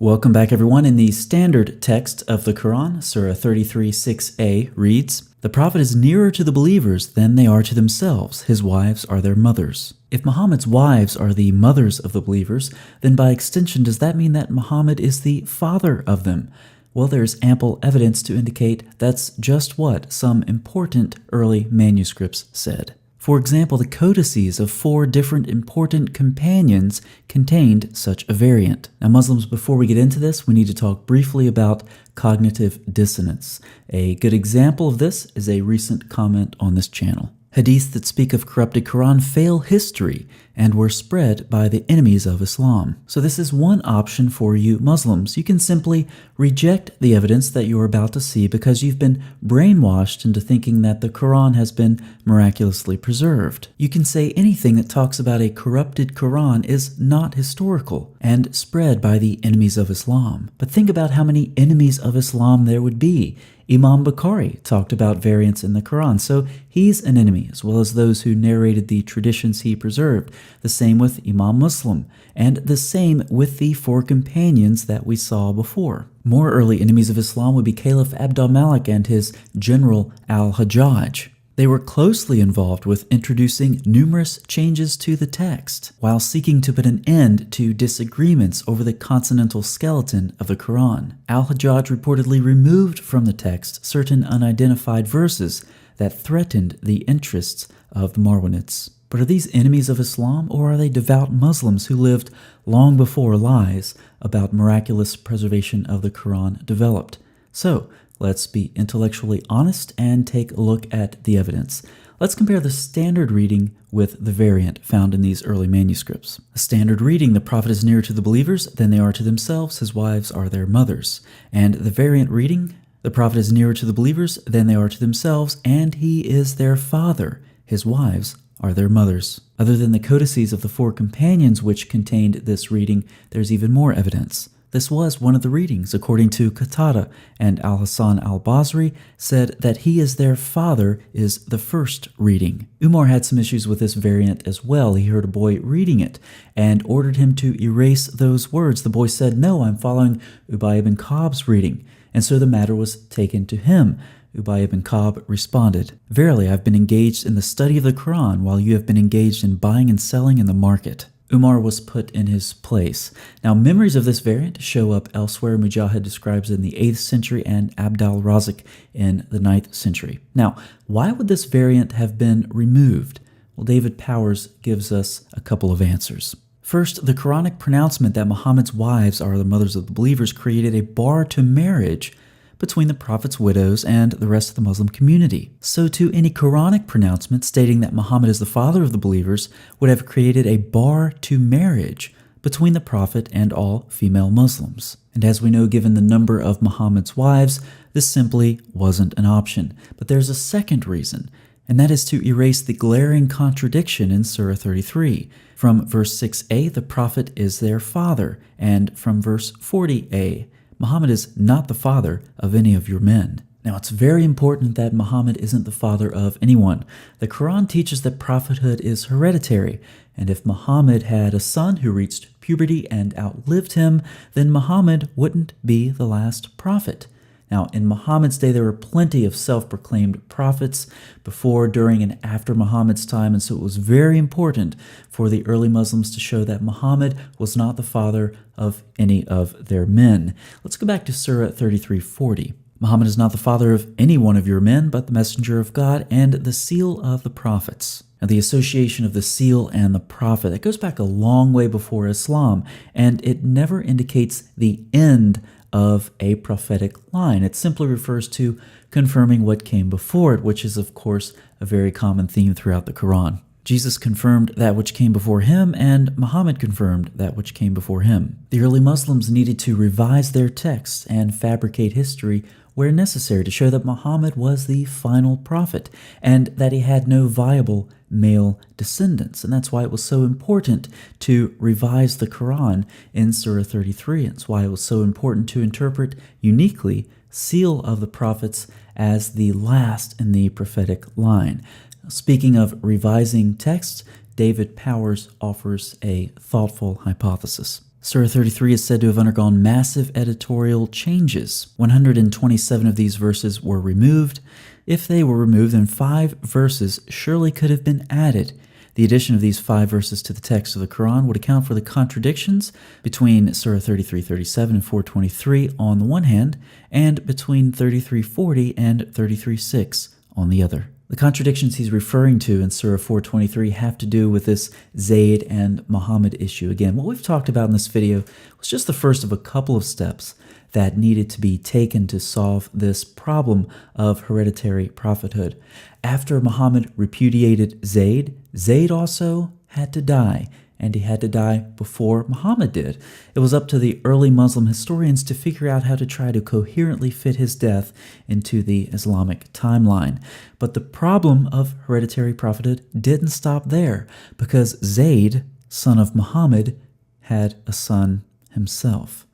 Welcome back, everyone. In the standard text of the Quran, Surah 33:6a reads, "The Prophet is nearer to the believers than they are to themselves. His wives are their mothers." If Muhammad's wives are the mothers of the believers, then by extension does that mean that Muhammad is the father of them? Well, there's ample evidence to indicate that's just what some important early manuscripts said. For example, the codices of 4 different important companions contained such a variant. Now, Muslims, before we get into this, we need to talk briefly about cognitive dissonance. A good example of this is a recent comment on this channel. Hadiths that speak of corrupted Quran fail history and were spread by the enemies of Islam. So this is one option for you Muslims. You can simply reject the evidence that you're about to see because you've been brainwashed into thinking that the Quran has been miraculously preserved. You can say anything that talks about a corrupted Quran is not historical and spread by the enemies of Islam. But think about how many enemies of Islam there would be. Imam Bukhari talked about variants in the Quran, so he's an enemy, as well as those who narrated the traditions he preserved. The same with Imam Muslim, and the same with the 4 companions that we saw before. More early enemies of Islam would be Caliph Abd al-Malik and his general al-Hajjaj. They were closely involved with introducing numerous changes to the text, while seeking to put an end to disagreements over the consonantal skeleton of the Quran. Al-Hajjaj reportedly removed from the text certain unidentified verses that threatened the interests of the Marwanids. But are these enemies of Islam, or are they devout Muslims who lived long before lies about miraculous preservation of the Quran developed? So, let's be intellectually honest and take a look at the evidence. Let's compare the standard reading with the variant found in these early manuscripts. The standard reading, "The Prophet is nearer to the believers than they are to themselves, his wives are their mothers." And the variant reading, "The Prophet is nearer to the believers than they are to themselves, and he is their father, his wives are their mothers." Other than the codices of the 4 companions which contained this reading, there's even more evidence. This was one of the readings, according to Qatada, and Al-Hasan al-Basri said that he is their father is the first reading. Umar had some issues with this variant as well. He heard a boy reading it and ordered him to erase those words. The boy said, "No, I'm following Ubay ibn Ka'b's reading." And so the matter was taken to him. Ubay ibn Ka'b responded, "Verily, I've been engaged in the study of the Quran while you have been engaged in buying and selling in the market." Umar was put in his place. Now, memories of this variant show up elsewhere. Mujahid describes it in the 8th century and Abd al-Razik in the 9th century. Now, why would this variant have been removed? Well, David Powers gives us a couple of answers. First, the Quranic pronouncement that Muhammad's wives are the mothers of the believers created a bar to marriage between the Prophet's widows and the rest of the Muslim community. So too, any Quranic pronouncement stating that Muhammad is the father of the believers would have created a bar to marriage between the Prophet and all female Muslims. And as we know, given the number of Muhammad's wives, this simply wasn't an option. But there's a second reason, and that is to erase the glaring contradiction in Surah 33. From verse 6a, the Prophet is their father, and from verse 40a, Muhammad is not the father of any of your men. Now, it's very important that Muhammad isn't the father of anyone. The Quran teaches that prophethood is hereditary, and if Muhammad had a son who reached puberty and outlived him, then Muhammad wouldn't be the last prophet. Now, in Muhammad's day, there were plenty of self-proclaimed prophets before, during, and after Muhammad's time, and so it was very important for the early Muslims to show that Muhammad was not the father of any of their men. Let's go back to Surah 33:40. Muhammad is not the father of any one of your men, but the messenger of God and the seal of the prophets. Now, the association of the seal and the prophet, that goes back a long way before Islam, and it never indicates the end of a prophetic line. It simply refers to confirming what came before it, which is, of course, a very common theme throughout the Quran. Jesus confirmed that which came before him, and Muhammad confirmed that which came before him. The early Muslims needed to revise their texts and fabricate history where necessary to show that Muhammad was the final prophet and that he had no viable male descendants. And that's why it was so important to revise the Quran in Surah 33. It's why it was so important to interpret uniquely seal of the prophets as the last in the prophetic line. Speaking of revising texts, David Powers offers a thoughtful hypothesis. Surah 33 is said to have undergone massive editorial changes. 127 of these verses were removed. If they were removed, then 5 verses surely could have been added. The addition of these 5 verses to the text of the Quran would account for the contradictions between Surah 33:37 and 4:23 on the one hand, and between 33:40 and 33:6 on the other. The contradictions he's referring to in Surah 4:23 have to do with this Zayd and Muhammad issue. Again, what we've talked about in this video was just the first of a couple of steps that needed to be taken to solve this problem of hereditary prophethood. After Muhammad repudiated Zayd, Zayd also had to die, and he had to die before Muhammad did. It was up to the early Muslim historians to figure out how to try to coherently fit his death into the Islamic timeline. But the problem of hereditary prophethood didn't stop there, because Zayd, son of Muhammad, had a son himself.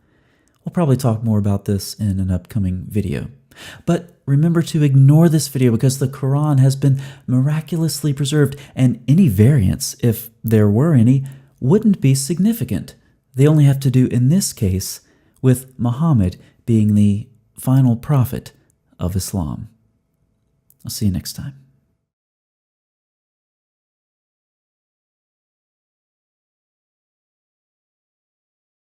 We'll probably talk more about this in an upcoming video. But remember to ignore this video because the Quran has been miraculously preserved, and any variants, if there were any, wouldn't be significant. They only have to do, in this case, with Muhammad being the final prophet of Islam. I'll see you next time.